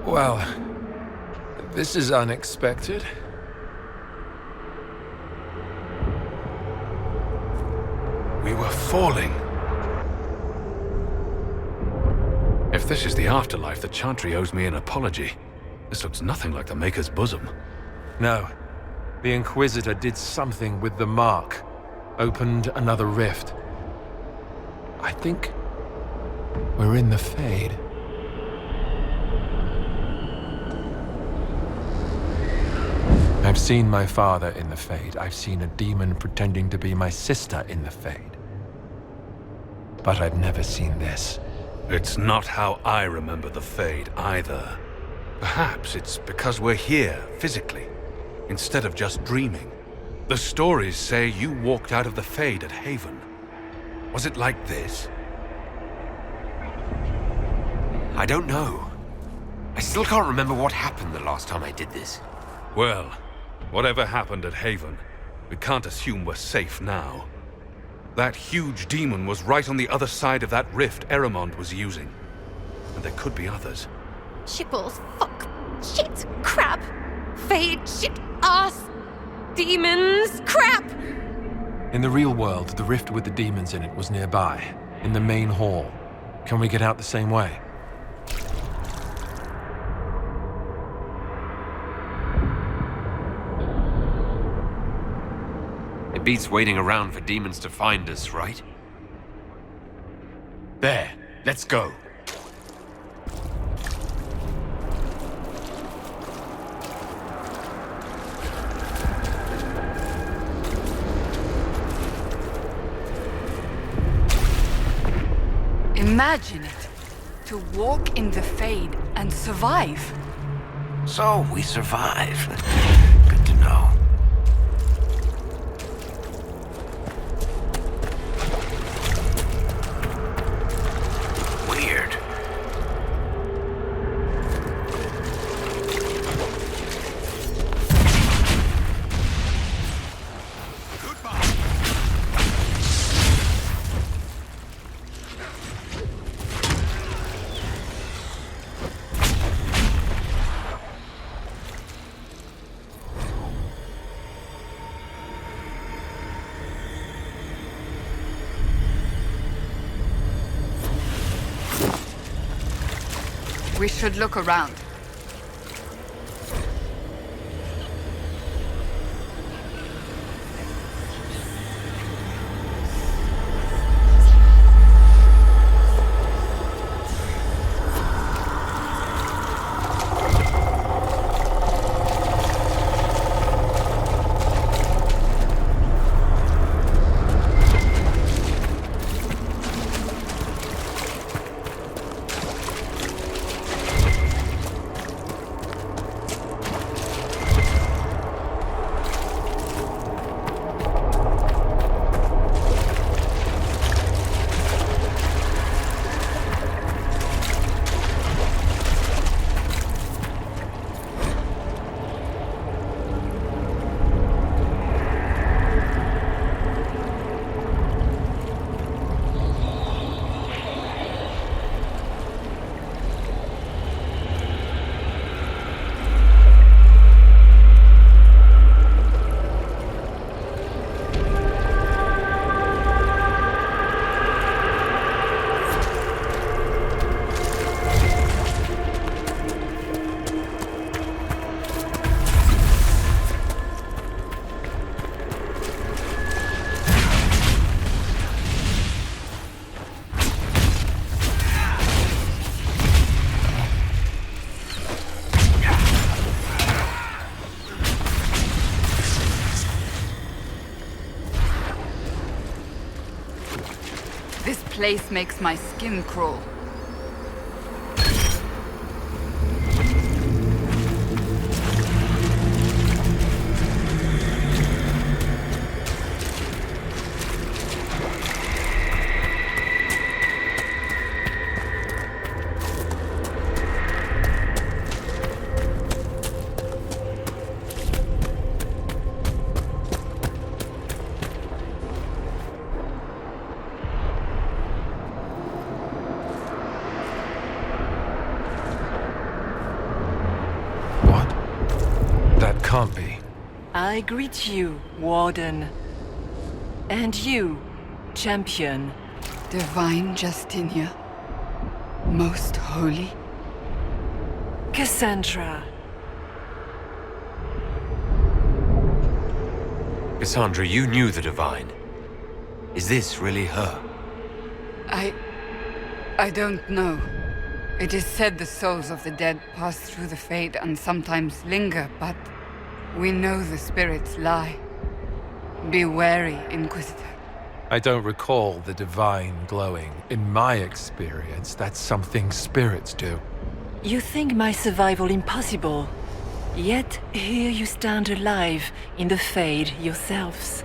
Well, this is unexpected. We were falling. If this is the afterlife, the Chantry owes me an apology. This looks nothing like the Maker's bosom. No. The Inquisitor did something with the mark. Opened another rift. I think we're in the Fade. I've seen my father in the Fade. I've seen a demon pretending to be my sister in the Fade. But I've never seen this. It's not how I remember the Fade, either. Perhaps it's because we're here, physically, instead of just dreaming. The stories say you walked out of the Fade at Haven. Was it like this? I don't know. I still can't remember what happened the last time I did this. Well, whatever happened at Haven, we can't assume we're safe now. That huge demon was right on the other side of that rift Eramond was using. And there could be others. Shitballs, fuck, shit, crap, Fade, shit, ass, demons, crap! In the real world, the rift with the demons in it was nearby, in the main hall. Can we get out the same way? It beats waiting around for demons to find us, right? There, let's go. Imagine it. To walk in the Fade and survive. So we survive. Good to know. Weird. We should look around. This place makes my skin crawl. can't be. I greet you, Warden. And you, Champion. Divine Justinia, most holy. Cassandra. Cassandra, you knew the Divine. Is this really her? I don't know. It is said the souls of the dead pass through the Fade and sometimes linger, but we know the spirits lie. Be wary, Inquisitor. I don't recall the Divine glowing. In my experience, that's something spirits do. You think my survival impossible. Yet here you stand alive in the Fade yourselves.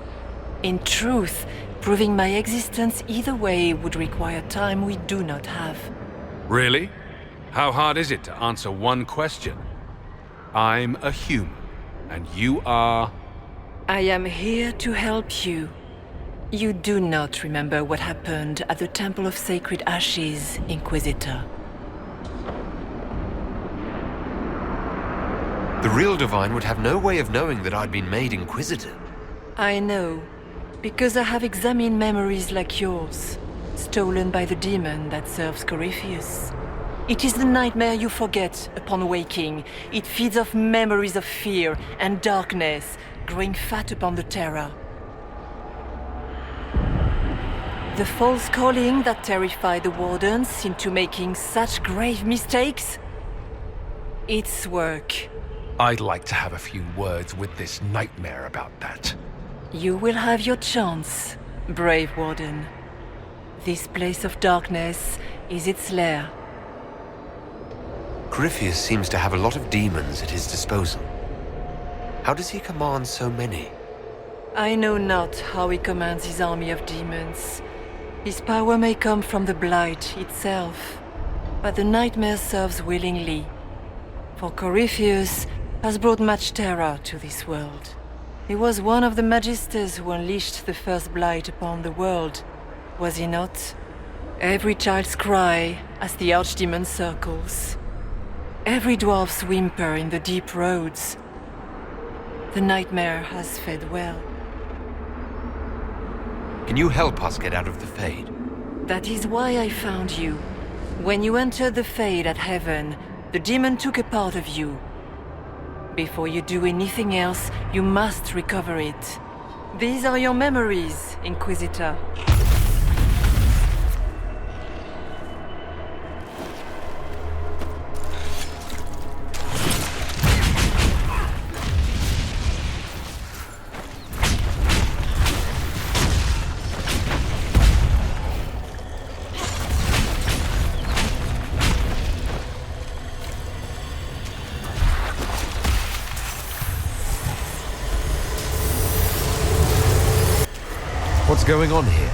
In truth, proving my existence either way would require time we do not have. Really? How hard is it to answer one question? I'm a human, and you are... I am here to help you. You do not remember what happened at the Temple of Sacred Ashes, Inquisitor. The real Divine would have no way of knowing that I'd been made Inquisitor. I know, because I have examined memories like yours, stolen by the demon that serves Corypheus. It is the nightmare you forget upon waking. It feeds off memories of fear and darkness, growing fat upon the terror. The false calling that terrified the Wardens into making such grave mistakes? It's work. I'd like to have a few words with this nightmare about that. You will have your chance, brave Warden. This place of darkness is its lair. Corypheus seems to have a lot of demons at his disposal. How does he command so many? I know not how he commands his army of demons. His power may come from the Blight itself, but the nightmare serves willingly. For Corypheus has brought much terror to this world. He was one of the Magisters who unleashed the first Blight upon the world, was he not? Every child's cry as the Archdemon circles. Every dwarf's whimper in the deep roads. The nightmare has fed well. Can you help us get out of the Fade? That is why I found you. When you entered the Fade at Heaven, the demon took a part of you. Before you do anything else, you must recover it. These are your memories, Inquisitor. What's going on here?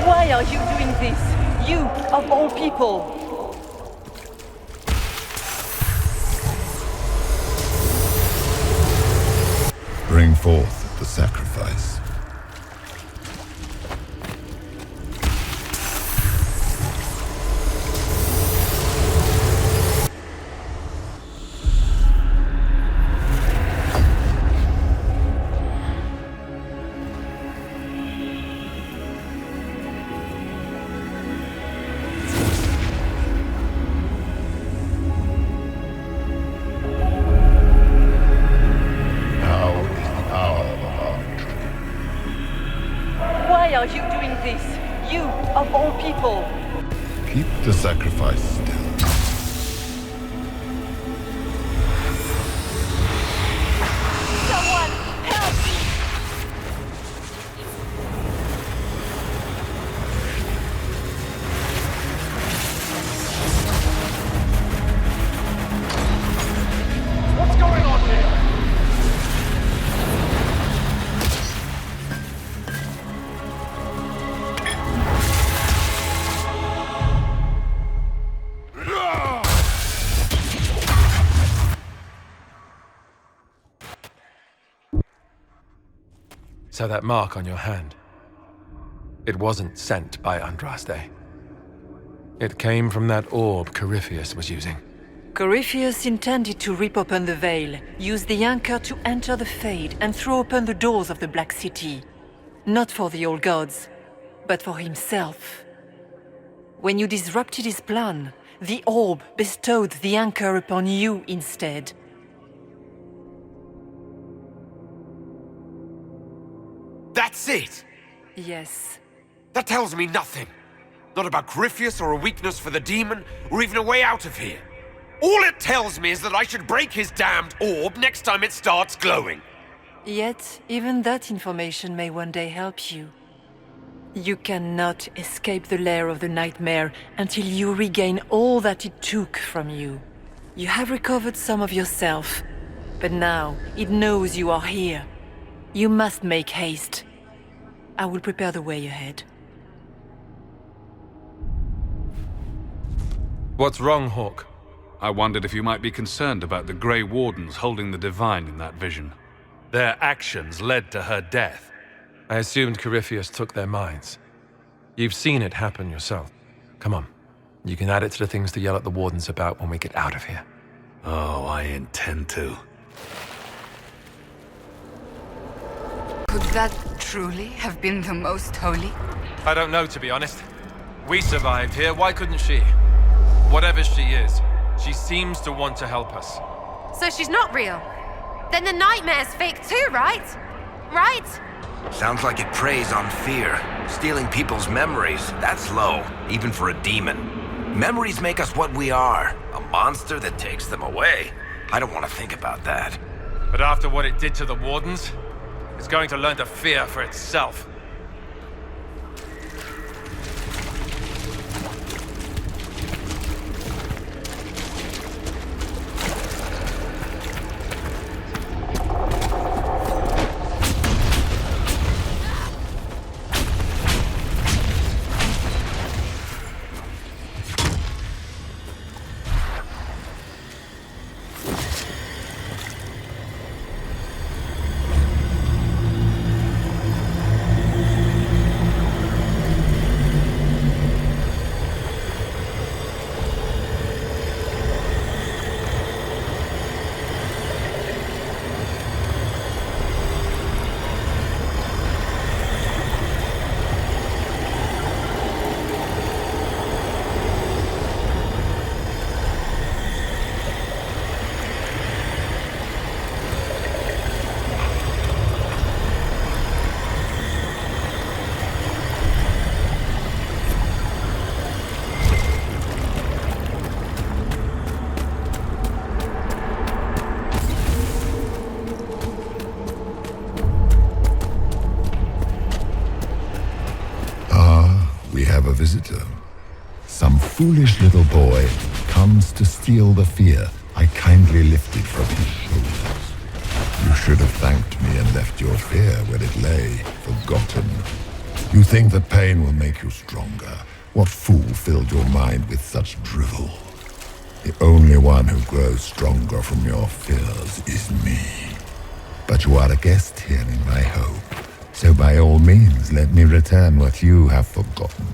Why are you doing this? You, of all people! Bring forth the sacrifice. Why are you doing this? You, of all people! Keep the sacrifice still. Someone, help! What's going on here? So that mark on your hand, it wasn't sent by Andraste. It came from that orb Corypheus was using. Corypheus intended to rip open the veil, use the anchor to enter the Fade, and throw open the doors of the Black City. Not for the old gods, but for himself. When you disrupted his plan, the orb bestowed the anchor upon you instead. That's it! Yes. That tells me nothing. Not about Corypheus or a weakness for the demon, or even a way out of here. All it tells me is that I should break his damned orb next time it starts glowing. Yet, even that information may one day help you. You cannot escape the lair of the nightmare until you regain all that it took from you. You have recovered some of yourself, but now it knows you are here. You must make haste. I will prepare the way ahead. What's wrong, Hawk? I wondered if you might be concerned about the Grey Wardens holding the Divine in that vision. Their actions led to her death. I assumed Corypheus took their minds. You've seen it happen yourself. Come on. You can add it to the things to yell at the Wardens about when we get out of here. Oh, I intend to. Could that truly have been the most holy? I don't know, to be honest. We survived here, why couldn't she? Whatever she is, she seems to want to help us. So she's not real. Then the nightmare's fake too, right? Right? Sounds like it preys on fear. Stealing people's memories, that's low, even for a demon. Memories make us what we are. A monster that takes them away. I don't want to think about that. But after what it did to the Wardens, it's going to learn to fear for itself. Visitor. Some foolish little boy comes to steal the fear I kindly lifted from his shoulders. You should have thanked me and left your fear where it lay, forgotten. You think that pain will make you stronger. What fool filled your mind with such drivel? The only one who grows stronger from your fears is me. But you are a guest here in my home, so by all means let me return what you have forgotten.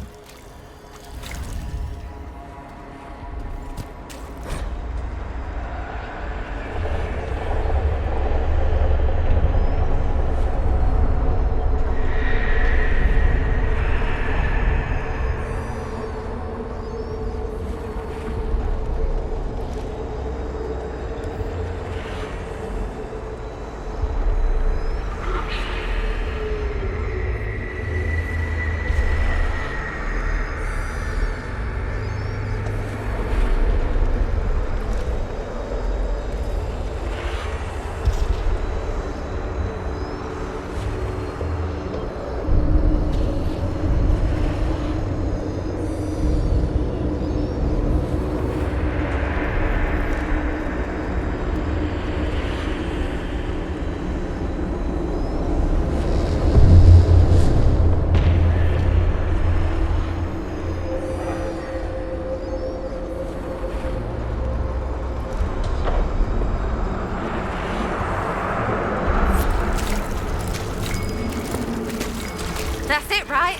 That's it, right?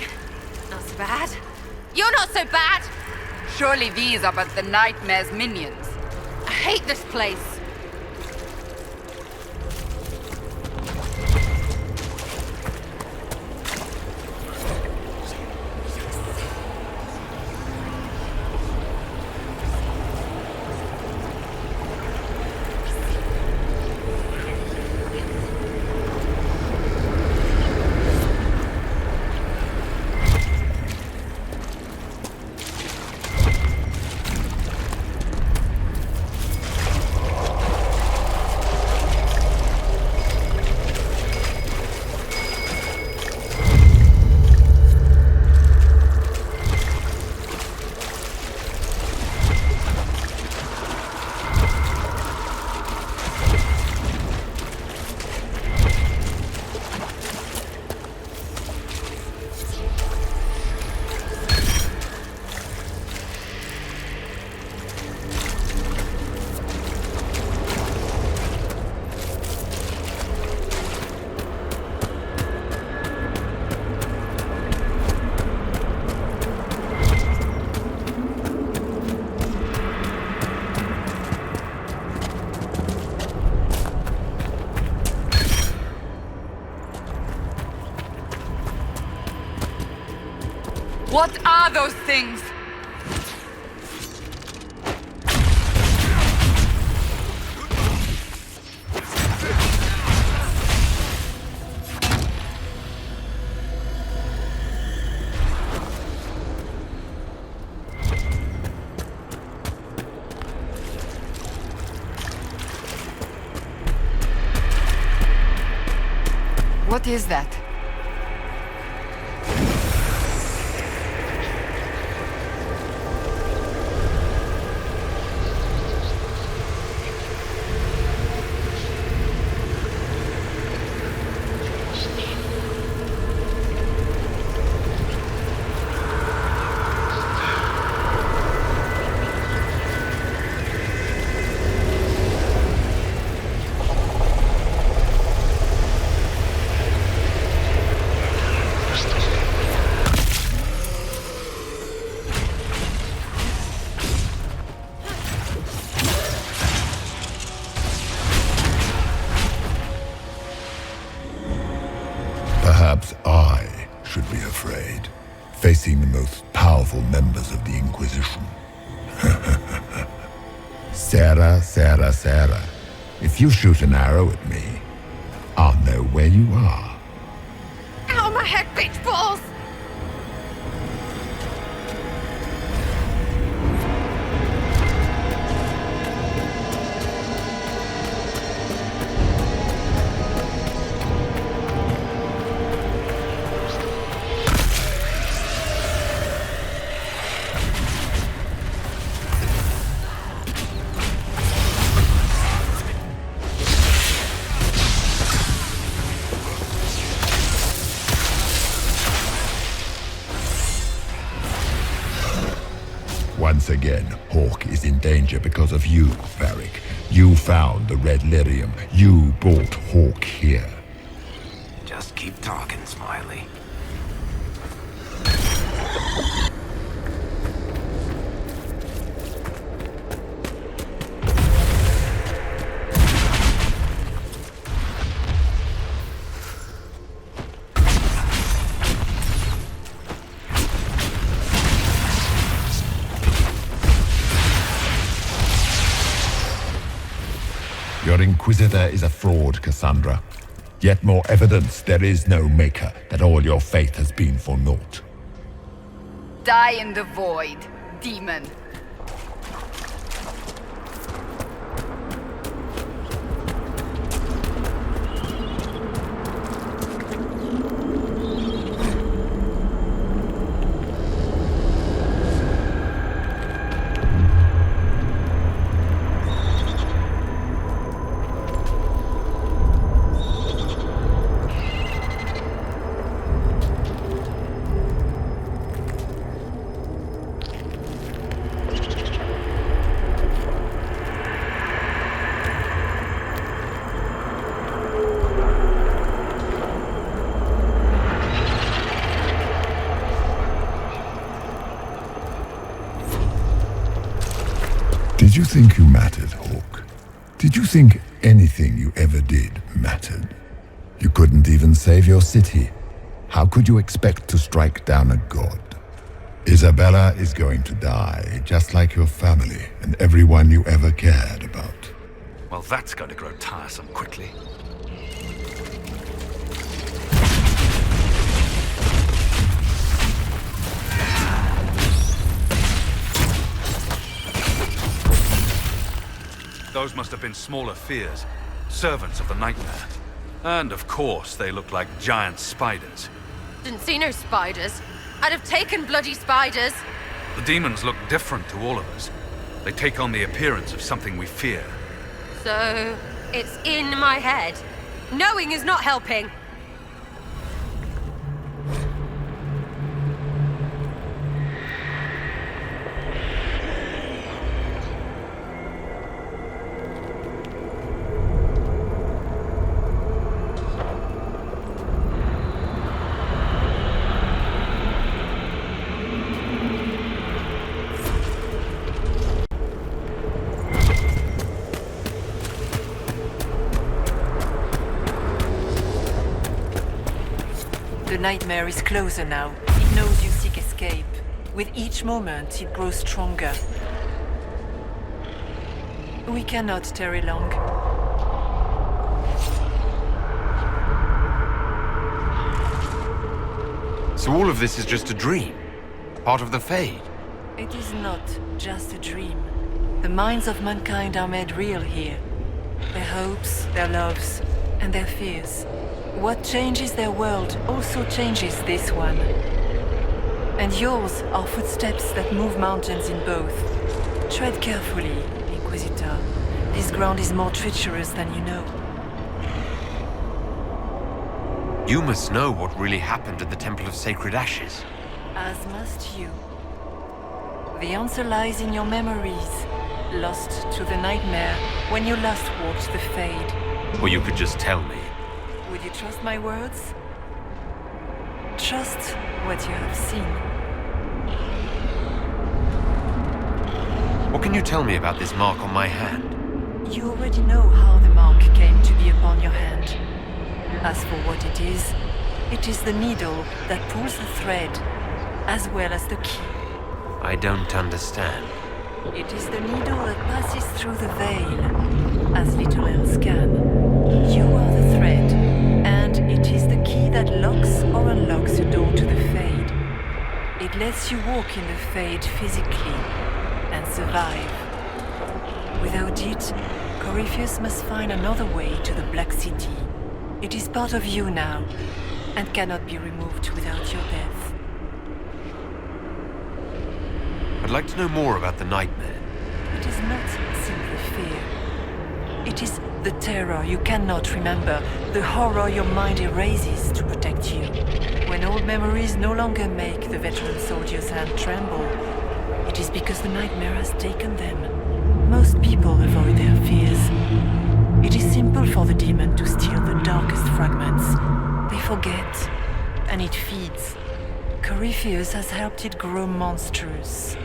Not so bad. You're not so bad! Surely these are but the Nightmare's minions. I hate this place. What are those things? What is that? Perhaps I should be afraid, facing the most powerful members of the Inquisition. Sarah, Sarah, Sarah, if you shoot an arrow at me, I'll know where you are. Out of my head, bitch balls! Once again, Hawk is in danger because of you, Varric. You found the Red Lyrium. You brought Hawk here. Just keep talking, Smiley. Your Inquisitor is a fraud, Cassandra. Yet more evidence there is no Maker, that all your faith has been for naught. Die in the void, demon. you think you mattered, Hawk? Did you think anything you ever did mattered? You couldn't even save your city. How could you expect to strike down a god? Isabella is going to die, just like your family and everyone you ever cared about. Well, that's going to grow tiresome quickly. Those must have been smaller fears, servants of the nightmare. And of course, they look like giant spiders. Didn't see no spiders. I'd have taken bloody spiders. The demons look different to all of us. They take on the appearance of something we fear. So, it's in my head. Knowing is not helping. The nightmare is closer now. It knows you seek escape. With each moment, it grows stronger. We cannot tarry long. So all of this is just a dream? Part of the Fade? It is not just a dream. The minds of mankind are made real here. Their hopes, their loves, and their fears. What changes their world also changes this one. And yours are footsteps that move mountains in both. Tread carefully, Inquisitor. This ground is more treacherous than you know. You must know what really happened at the Temple of Sacred Ashes. As must you. The answer lies in your memories, lost to the nightmare when you last walked the Fade. Or you could just tell me. Would you trust my words? Trust what you have seen. What can you tell me about this mark on my hand? You already know how the mark came to be upon your hand. As for what it is the needle that pulls the thread, as well as the key. I don't understand. It is the needle that passes through the veil, as little else can. You are the thread, and it is the key that locks or unlocks the door to the Fade. It lets you walk in the Fade physically, and survive. Without it, Corypheus must find another way to the Black City. It is part of you now, and cannot be removed without your death. I'd like to know more about the nightmare. It is not simply fear. It is the terror you cannot remember, the horror your mind erases to protect you. When old memories no longer make the veteran soldier's hand tremble, it is because the nightmare has taken them. Most people avoid their fears. It is simple for the demon to steal the darkest fragments. They forget, and it feeds. Corypheus has helped it grow monstrous.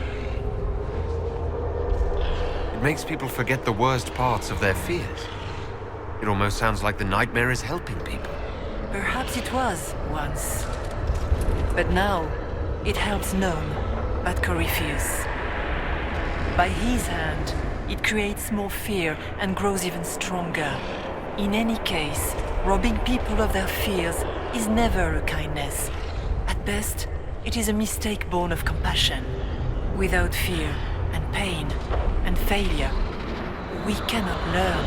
It makes people forget the worst parts of their fears. It almost sounds like the nightmare is helping people. Perhaps it was, once. But now, it helps none but Corypheus. By his hand, it creates more fear and grows even stronger. In any case, robbing people of their fears is never a kindness. At best, it is a mistake born of compassion. Without fear and pain and failure, we cannot learn.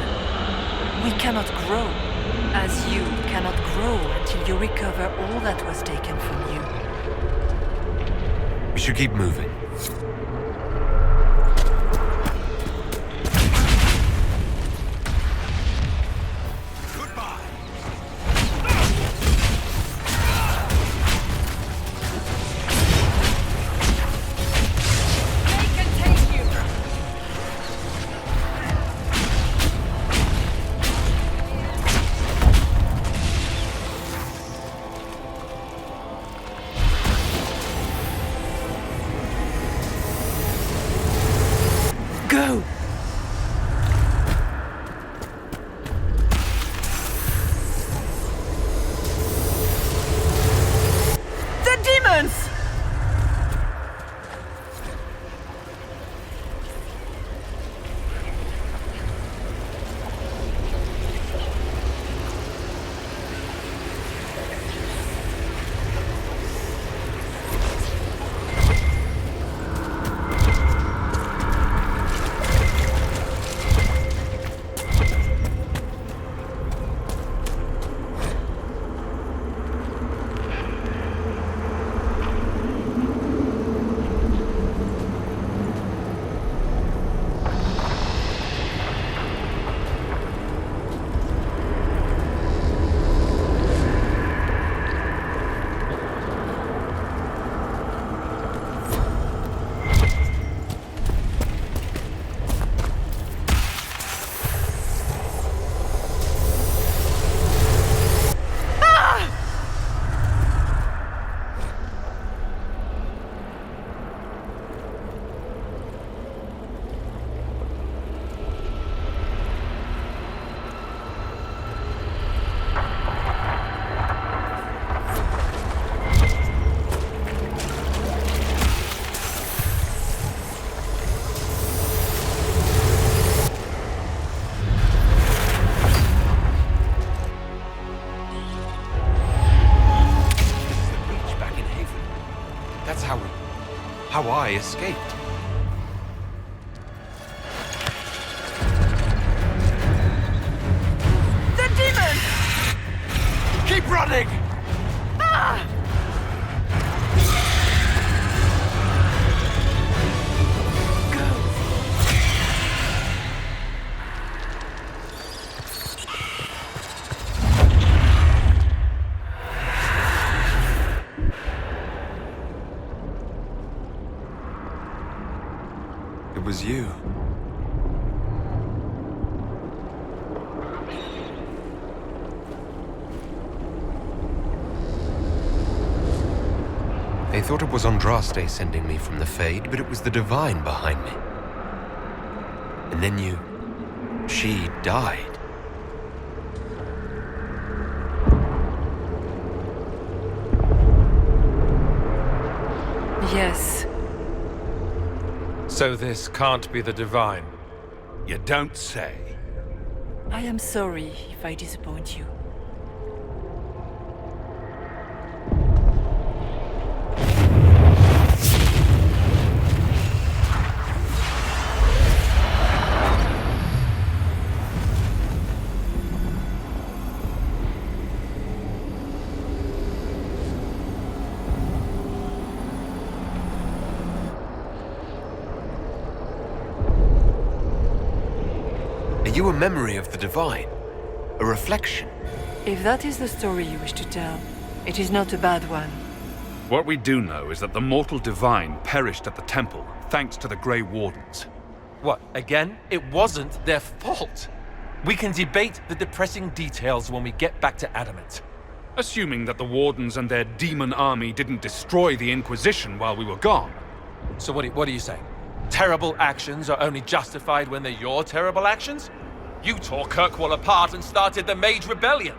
We cannot grow, as you cannot grow until you recover all that was taken from you. We should keep moving. how I escaped. The demon! Keep running! It was you. They thought it was Andraste sending me from the Fade, but it was the Divine behind me. And then she died. Yes. So this can't be the Divine. You don't say. I am sorry if I disappoint you. Are you a memory of the Divine? A reflection? If that is the story you wish to tell, it is not a bad one. What we do know is that the mortal divine perished at the temple, thanks to the Grey Wardens. What, again? It wasn't their fault. We can debate the depressing details when we get back to Adamant. Assuming that the Wardens and their demon army didn't destroy the Inquisition while we were gone. So what are you saying? Terrible actions are only justified when they're your terrible actions? You tore Kirkwall apart and started the Mage Rebellion.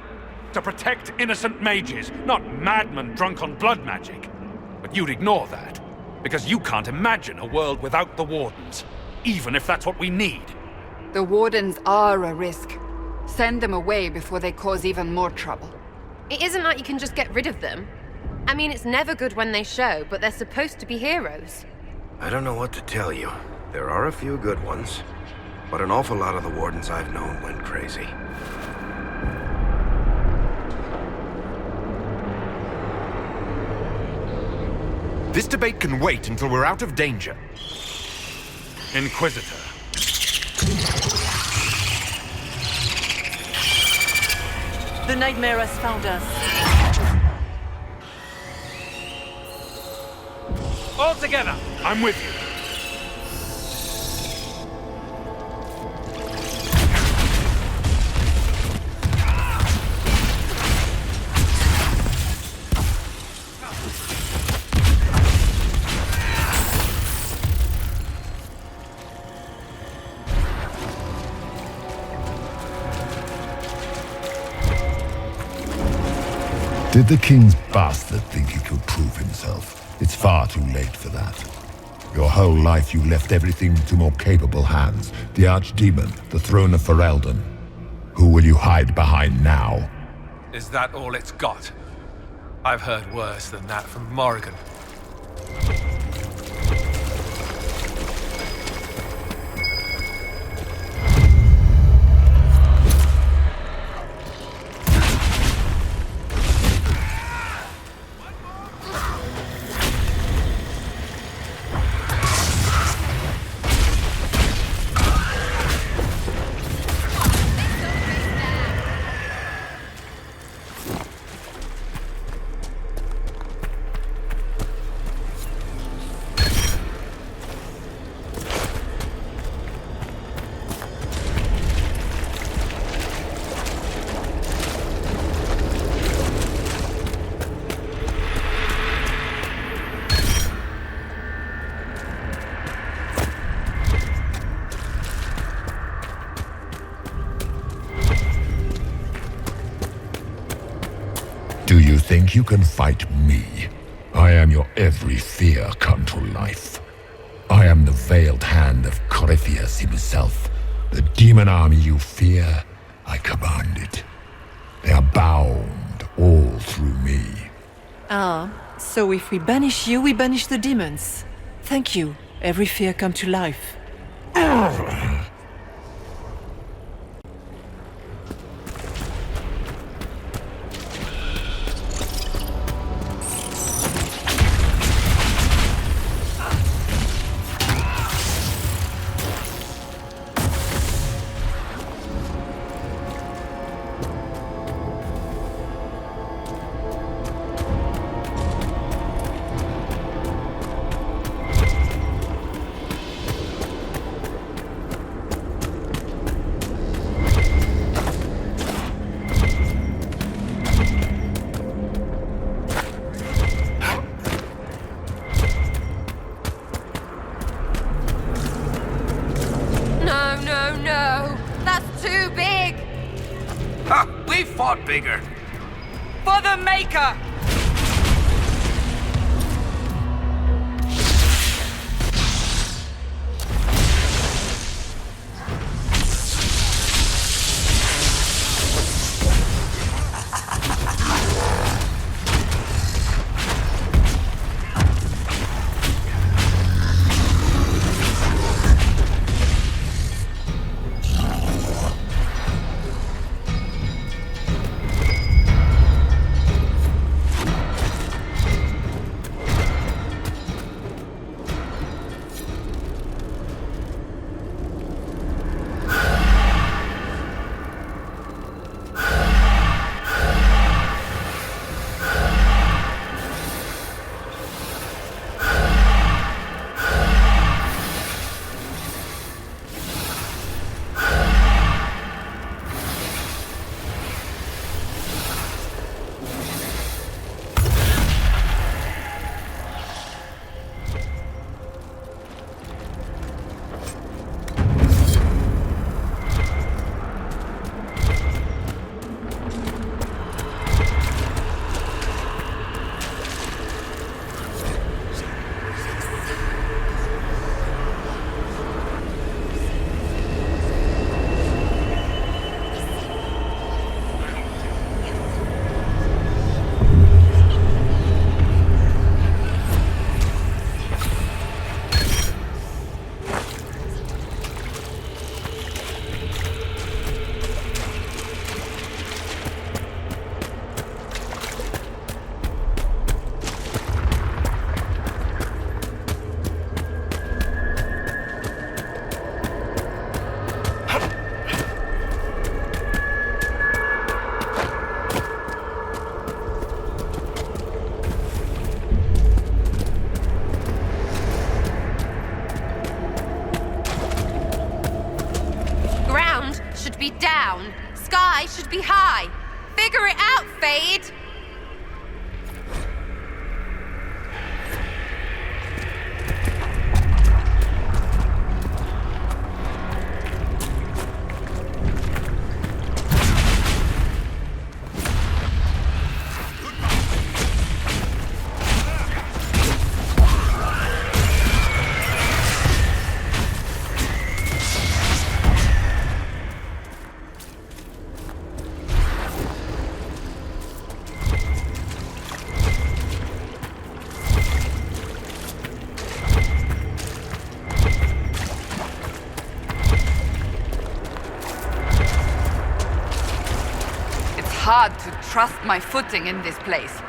To protect innocent mages, not madmen drunk on blood magic. But you'd ignore that, because you can't imagine a world without the Wardens, even if that's what we need. The Wardens are a risk. Send them away before they cause even more trouble. It isn't like you can just get rid of them. I mean, it's never good when they show, but they're supposed to be heroes. I don't know what to tell you. There are a few good ones, but an awful lot of the Wardens I've known went crazy. This debate can wait until we're out of danger. Inquisitor. The nightmare has found us. All together! I'm with you. Did the king's bastard think he could prove himself? It's far too late for that. Your whole life you left everything to more capable hands. The Archdemon, the throne of Ferelden. Who will you hide behind now? Is that all it's got? I've heard worse than that from Morrigan. Do you think you can fight me? I am your every fear come to life. I am the veiled hand of Corypheus himself. The demon army you fear, I command it. They are bound all through me. Ah, so if we banish you, we banish the demons. Thank you. Every fear come to life. No, that's too big! Ha! We fought bigger. For the Maker! Be down. Sky should be high. Figure it out, Fade! Hard to trust my footing in this place.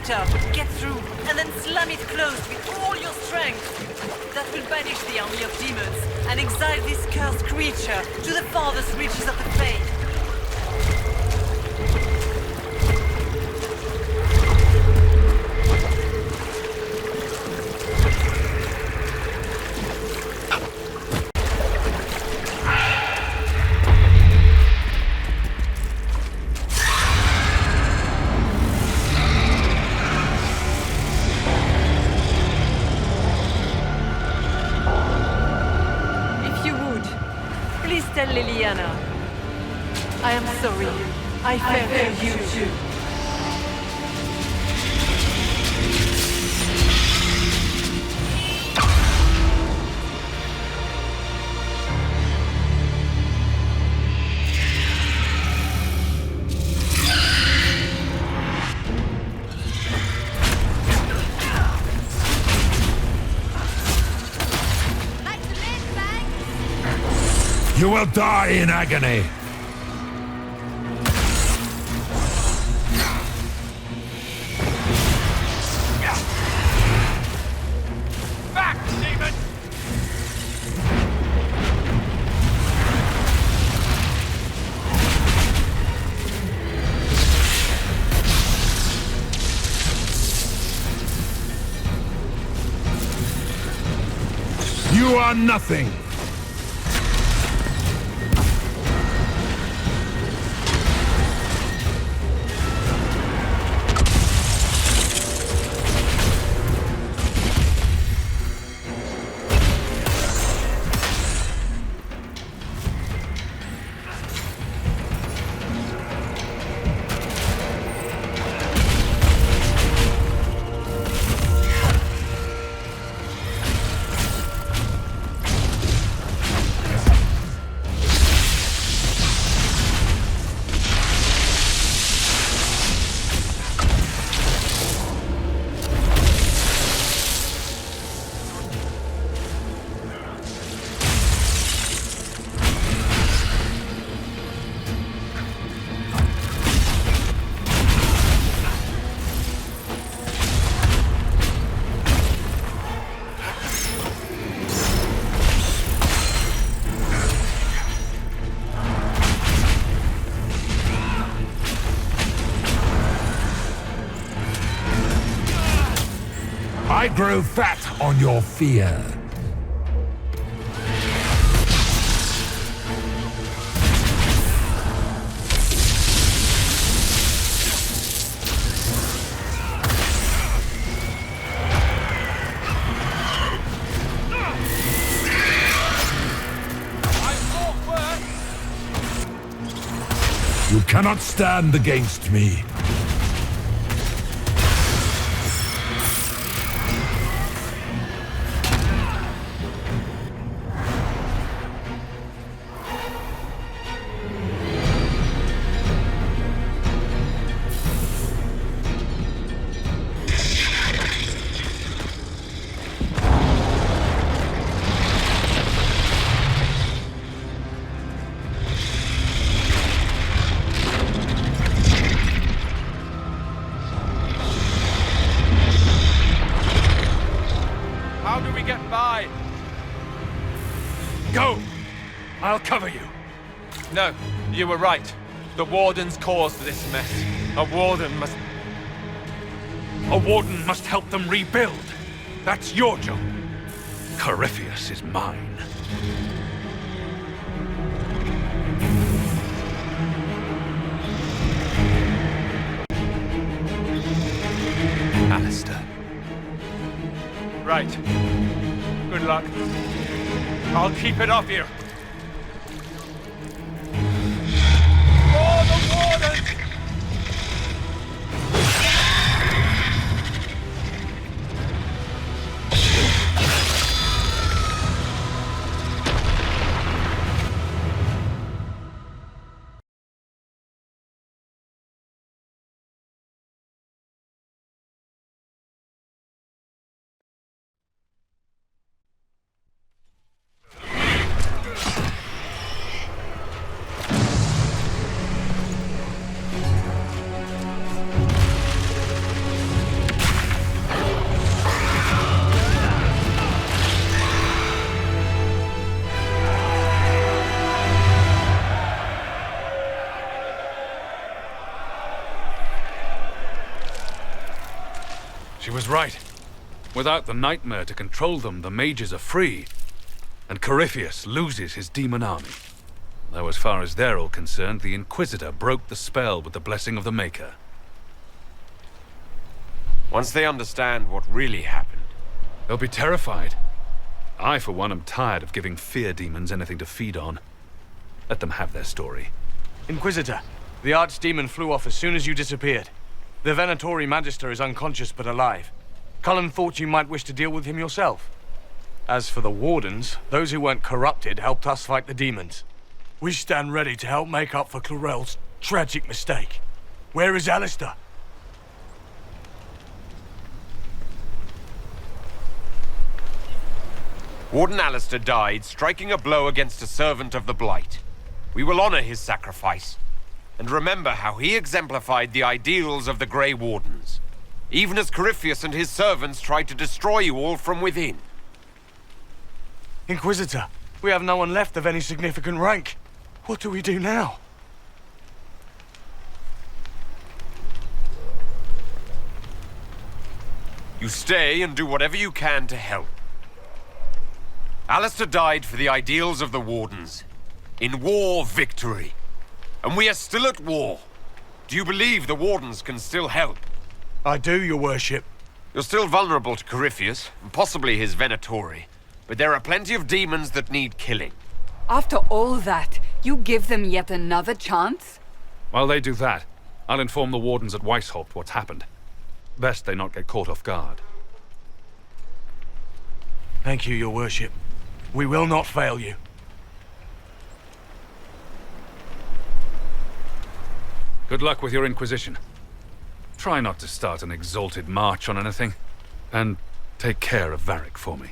it up, get through, and then slam it closed with all your strength. That will banish the army of demons and exile this cursed creature to the farthest reaches of the Fade. Tell Liliana. I am sorry. I failed you too. You will die in agony! Back, demon! You are nothing! I grow fat on your fear. You cannot stand against me. Go! I'll cover you. No, you were right. The Wardens caused this mess. A Warden must... A Warden must help them rebuild. That's your job. Corypheus is mine. Alistair. Right. Good luck. I'll keep it off you. For the Warden! was right. Without the nightmare to control them, the mages are free. And Corypheus loses his demon army. Though as far as they're all concerned, the Inquisitor broke the spell with the blessing of the Maker. Once they understand what really happened, They'll be terrified. I, for one, am tired of giving fear demons anything to feed on. Let them have their story. Inquisitor, the Archdemon flew off as soon as you disappeared. The Venatori Magister is unconscious but alive. Cullen thought you might wish to deal with him yourself. As for the Wardens, those who weren't corrupted helped us fight the demons. We stand ready to help make up for Clorel's tragic mistake. Where is Alistair? Warden Alistair died striking a blow against a servant of the Blight. We will honor his sacrifice, and remember how he exemplified the ideals of the Grey Wardens, even as Corypheus and his servants tried to destroy you all from within. Inquisitor, we have no one left of any significant rank. What do we do now? You stay and do whatever you can to help. Alistair died for the ideals of the Wardens. In war, victory. And we are still at war. Do you believe the Wardens can still help? I do, your worship. You're still vulnerable to Corypheus, and possibly his Venatori. But there are plenty of demons that need killing. After all that, you give them yet another chance? While they do that, I'll inform the Wardens at Weishaupt what's happened. Best they not get caught off guard. Thank you, your worship. We will not fail you. Good luck with your Inquisition. Try not to start an exalted march on anything. And take care of Varric for me.